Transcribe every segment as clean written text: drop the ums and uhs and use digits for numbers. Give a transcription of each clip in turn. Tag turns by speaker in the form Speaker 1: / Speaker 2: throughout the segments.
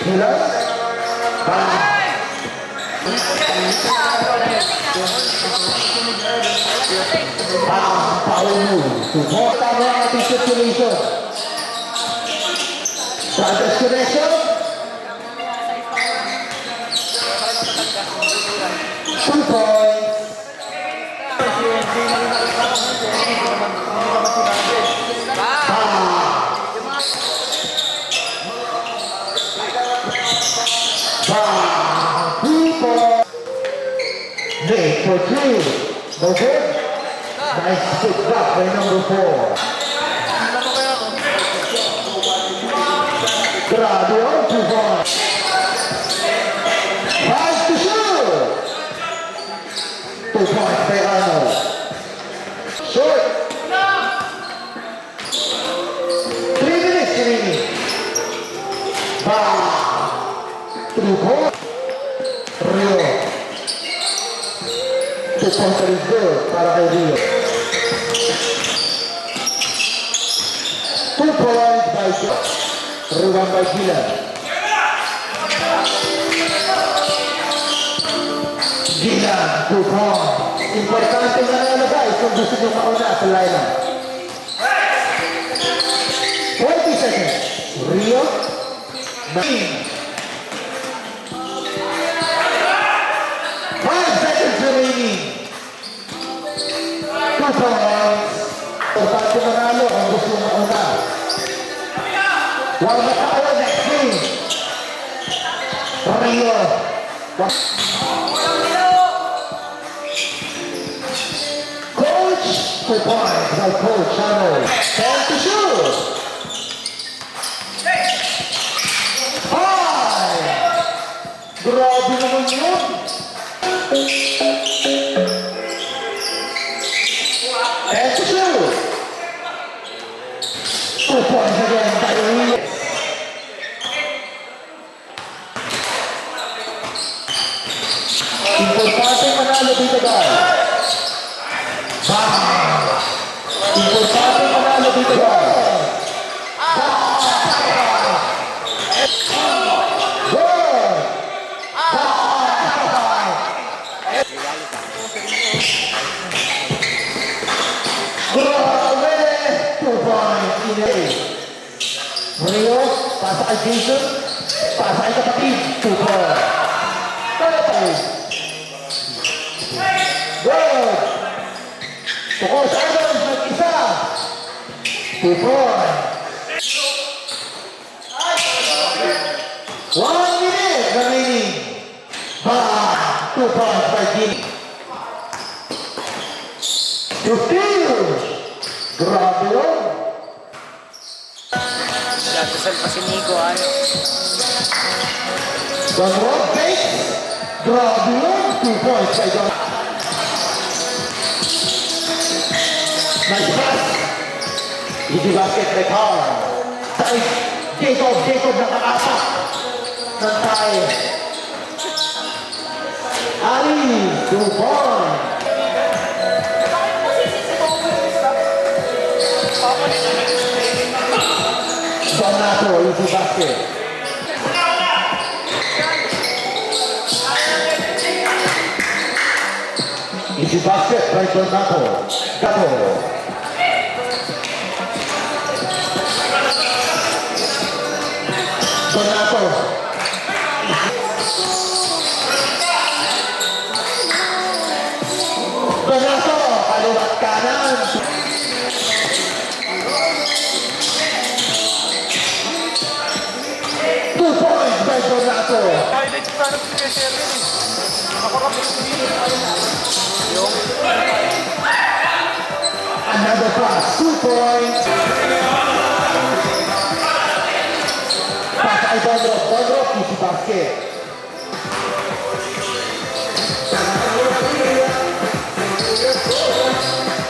Speaker 1: Hilang. Paulo. Support ang ating circulation. Brothers connection. 2 points. Nate for 2. No good. Nice pick up by number 4. Grabe on 2 points. 5 to shoot. 2 points by Arnold. Short. 3 minutes remaining. 2 points. Rio. 2 points is good para kay Rio. 2 points by Josh. Rebound by Gila. Gila, 2 points. Importante na nalagay kung gusto nyo mauna sa lineup. 20 seconds. Rio. 9. 5 seconds remaining. 2 points. Importante manalo kung gusto nyo mauna. While the power next game. Rio. Coach 2 points by Coach Arnold. 10 to shoot. 5. Grabe naman yun. 10 to shoot. 2 points again by Rio. Importante manalo dito guys. Importante manalo dito guys. Good. Grabe. 2 points in a. Rio, pasa kay Jason. Pasa kay kapatid. 2 points. Good. Tukol sa Adams, mag-isa. 2 points. 1 minute remaining. 2 points by Gini. 15. Grabe yun.
Speaker 2: Dasal pa si Nico, ano?
Speaker 1: Don Rob fakes. Grabe yun. 2 points by Don. Nice pass. Easy basket by Carl. Jacob nakakapa. Nantay. Ali, 2 points. Donato, easy basket. Easy basket by Donato. Gato. Donato. Donato, kaliwat kanan. Donato. Another pass, 2 points. Pass ay Bondrop, easy basket.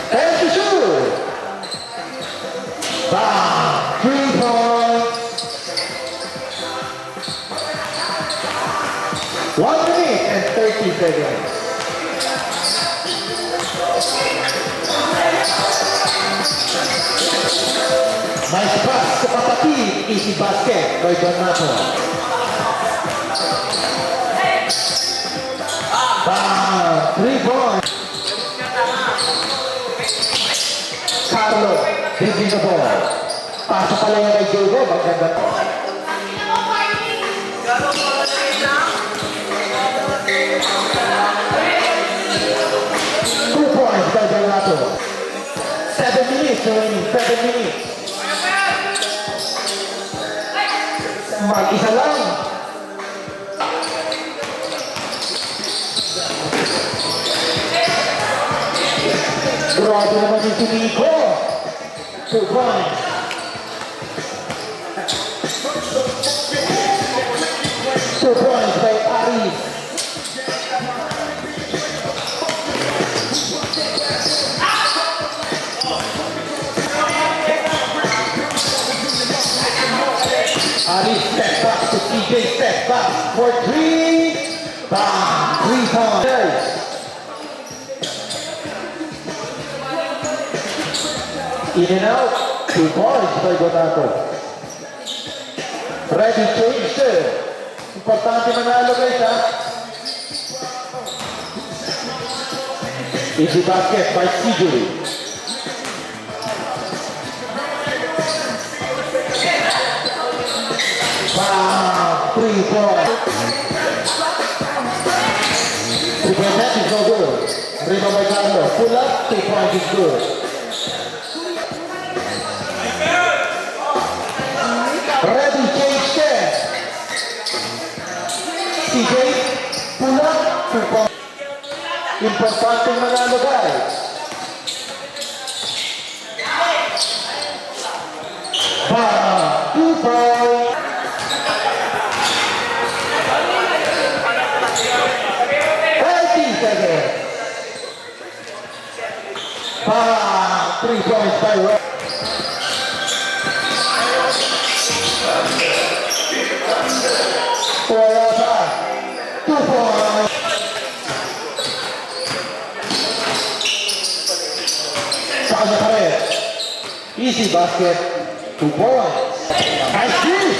Speaker 1: And to shoot. 3 points. 1 minute and 30 seconds. Nice pass sa kapatid. Easy basket by Donato. 3 points. Carlo, dribbling the ball. Pasa pala yung kay Diego, maganda po. 2 points by Donato. 7 minutes remaining, 7 minutes. Mag-isa lang. Grabe naman yung Nico. 2 points. 2 points by Aris. Aris step back to CJ, step back for 3. Bam! 3 points. In and out, 2 points by Donato. Ready, change. Importante manalo guys ha. Easy basket by CJ. Wow, 3 points. 3 point net is no good. Rebound by Carlo. Pull up, 2 points is good. Ready, change set. CJ, pull up, 2 points. Importante manalo guys. Bam, 2 points. 30 seconds. Bam, 3 points by Rob. Wala pa. 2 points. Sa kanya pa rin. Easy basket. 2 points. Nice shoot.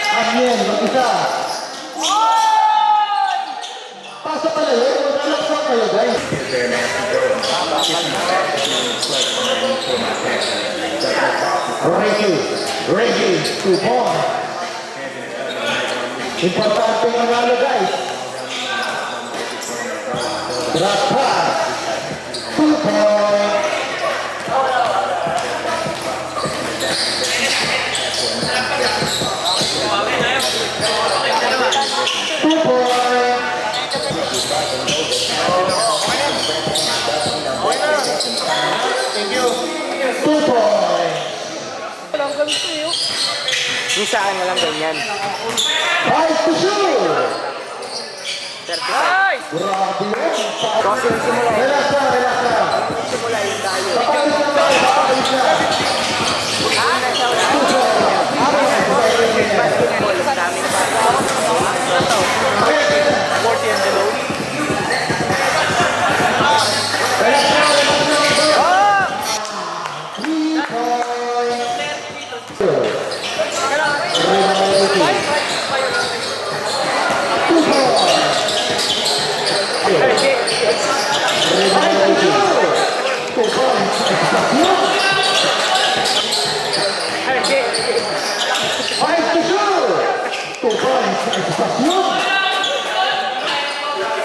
Speaker 1: Amien, mag-isa. Pasok pala yun. Mag-alaksak kayo guys. Reggie, 2 points. Importante manalo guys. Drop pass. 2 points. Two points.
Speaker 2: Thank you.
Speaker 1: 2 points.
Speaker 2: Yung sa akin walang ganyan.
Speaker 1: 5 to shoot.
Speaker 2: 35.
Speaker 1: Grabe yun.
Speaker 2: Kasi yung simula yun.
Speaker 1: Relax lang, relax lang.
Speaker 2: Simula yun tayo.
Speaker 1: Papalis lang tayo, papalis lang.
Speaker 2: Basketball, ang daming basketball. 40 and below.
Speaker 1: Relax lang, relax lang. 3 points.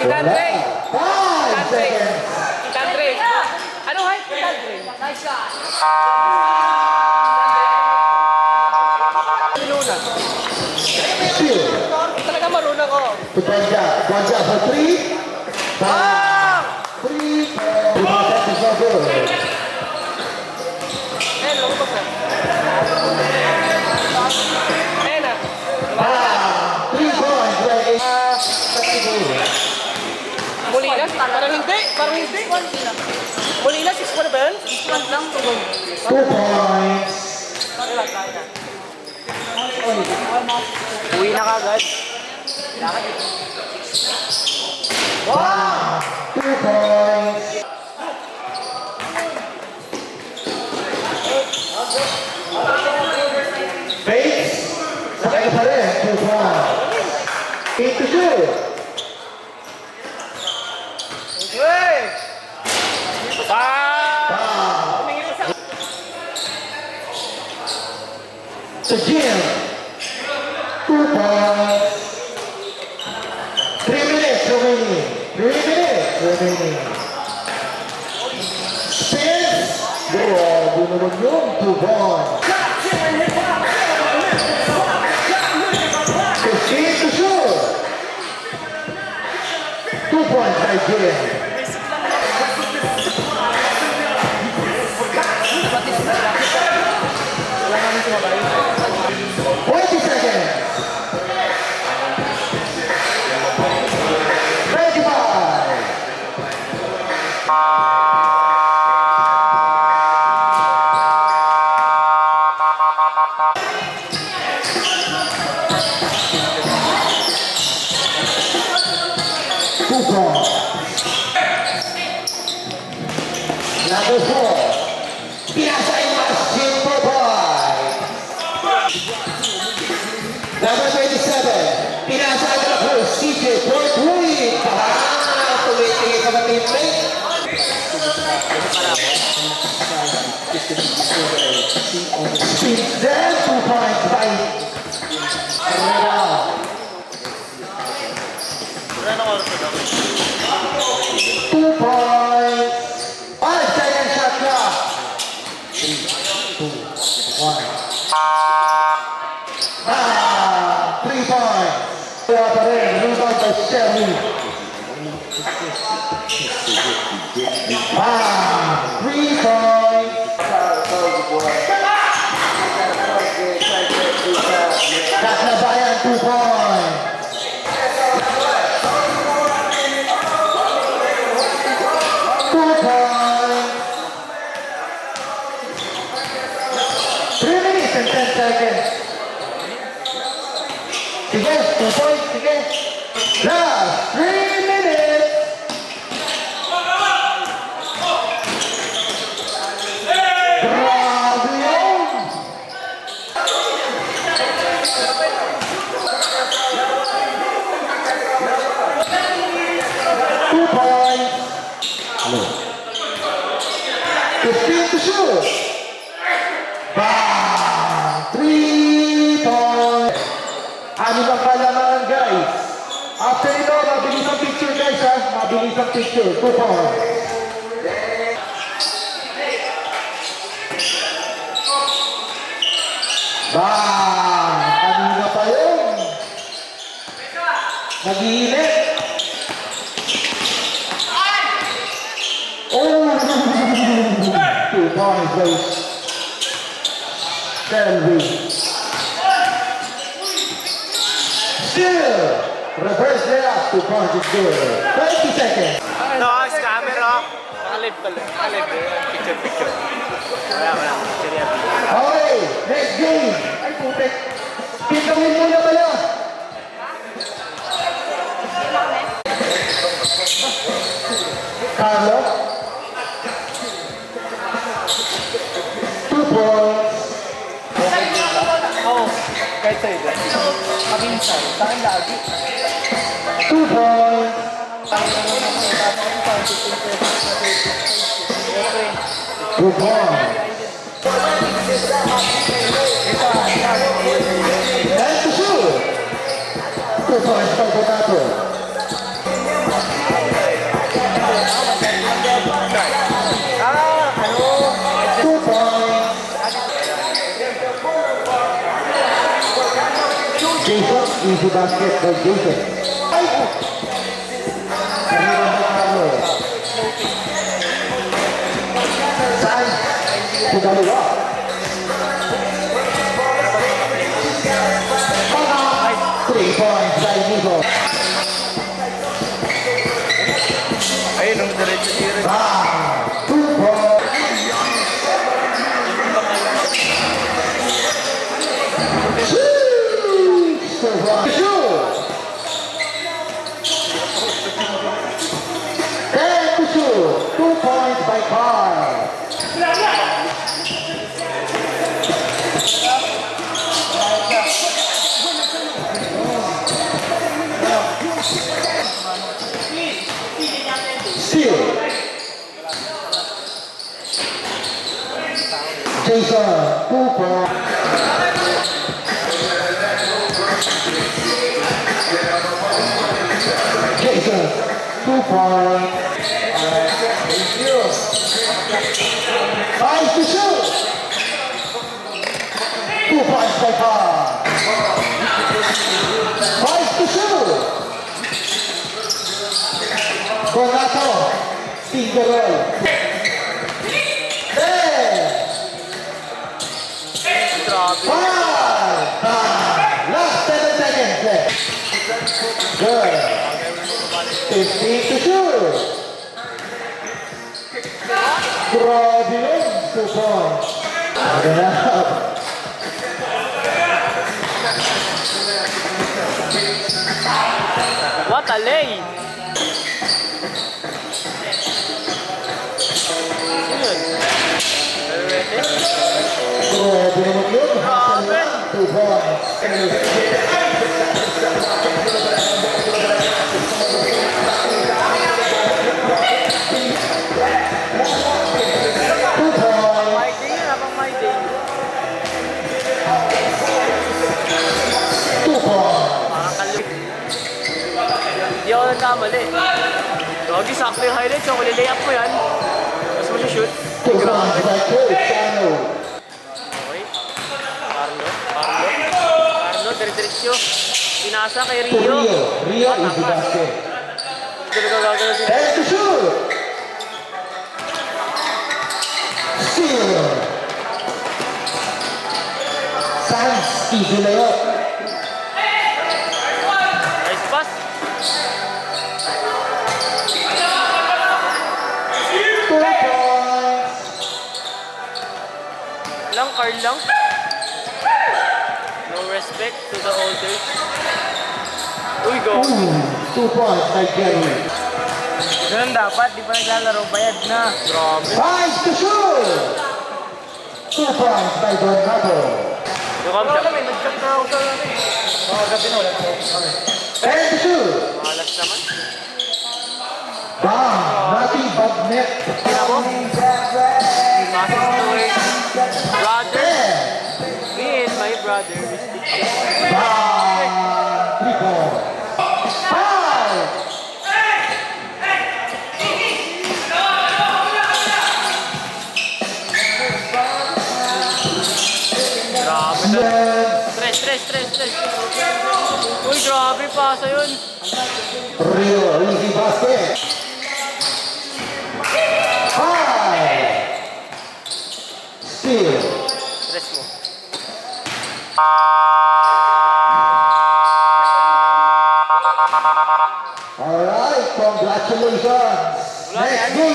Speaker 3: Tandre!
Speaker 1: 5 seconds.
Speaker 3: Tandre! Ano height? Tandre! Nice shot!
Speaker 1: Still.
Speaker 3: Talaga marunong ko.
Speaker 1: To Bonja for 3. Bam! 3 points. That is not good.
Speaker 3: Eh, loko ko sir. Eh na.
Speaker 1: Bam! 3 points.
Speaker 3: Molinas? Parang hindi. Parang hindi. Molinas, 6-1 ba yun? 6-1 lang.
Speaker 1: 2 points.
Speaker 2: Uwi na kagad.
Speaker 1: Bam! 2 points. Fakes. Sakay ka pa rin. 2 points. 8 to shoot. to Jim. 2 points. 3 minutes remaining. 3 minutes remaining. Spins. Grabe naman yun. 2 points. 15 to shoot. 2 points by Jim.
Speaker 2: Wala namin sumabay.
Speaker 1: 20 seconds. 25. Two points. Number 4. Pinasay Masjid Boboy. Number 27. Pinasay na po CJ Port Louis. Tumitingin ka ba teammate? Speed there. 2 points by Real.
Speaker 2: Wala na oras na
Speaker 1: 2 points. 5-second shot clock. 3, 2, 1. 3 points. Kaya pa rin. Rebound by Shelly. 3 points. Kaknabayan, 2 points. 2 points. 3 minutes and 10 seconds. Sige, 2 points, sige. Last 3 minutes. Grabe yun. Two points. 15 to shoot. Bang! 3 points. Ano bang kailangan, guys? After ito, mabilis ang picture, guys, ha? Mabilis ang picture. 2 points. Bang! Kanina pa yun. Nag-iinit. Oh! 2 points, guys. Selby. Still, reverse layup, 2 points is good. 20 seconds.
Speaker 2: No, scammer oh. Nakalive pala. Nakalive. Picture. Wala. Picture yan.
Speaker 1: Okay, next game. Ay, putik. Pitawin muna pala. Carlo. 2 points.
Speaker 3: Oo. Kahit sa'yo dyan. Mabinsan. Saan lagi?
Speaker 1: 2 points.
Speaker 3: Siyempre.
Speaker 1: 2 points. 10 to shoot. 2 points by Potato.
Speaker 3: Ano?
Speaker 1: 2 points. Jason, easy basket by Jason. Ay! Kanina by Carlo. Saan? Pagaliwa. Mga 3 points by Nico.
Speaker 2: Ayun, nung diretso tira.
Speaker 1: Bang! 2 points. Shoot! 10 to shoot. 2 points by Carl. point. Thank you. 5 to shoot. 2 points by Pong. 5 to shoot. Bonato. Finger roll. 10.
Speaker 2: Grabe.
Speaker 1: 5. Last 7 seconds left. Good. 15 to shoot. Grabe yun. 2 points. Good enough.
Speaker 2: What a lay! Sino yun? Perrete?
Speaker 1: Grabe naman yun.
Speaker 2: Grabe.
Speaker 1: 2 points.
Speaker 2: My day yun, habang my day.
Speaker 1: 2 points.
Speaker 2: Parang kalip. Hindi ako nagkamali. Gogi, sakto yung highlights. So, kung lilay up mo yan, mas mo siya shoot.
Speaker 1: 2 points by Coach Chano.
Speaker 2: Okay. Carlo, dire-diretso. Pinasa kay
Speaker 1: To
Speaker 2: Rio.
Speaker 1: Rio easy basket.
Speaker 2: Gagano si
Speaker 1: 10 to shoot. Steal. Sans easy layup.
Speaker 2: Nice pass.
Speaker 1: 2 points.
Speaker 2: Carl lang. No respect to the elders. Uy, go.
Speaker 1: 2 points by Jerry.
Speaker 2: Ganun dapat, di pa naglalaro, bayad na. Grabe.
Speaker 1: 5 to shoot. 2 points by Donato.
Speaker 2: Yung kamsa. May nag-jump na ako sa gabi na wala.
Speaker 1: 10 to shoot.
Speaker 2: Malas naman.
Speaker 1: Bam. Nothing but net.
Speaker 2: Tina mo? Passes to her brother. Me and my brother.
Speaker 1: Bam. 3 points. 5.
Speaker 2: Grabe na. Stress. Uy, grabe pasa yun.
Speaker 1: Rio, easy basket. 5. Steal.
Speaker 2: Stress mo.
Speaker 1: Alright, congratulations.
Speaker 2: Wala
Speaker 1: Next
Speaker 2: yan.
Speaker 1: game.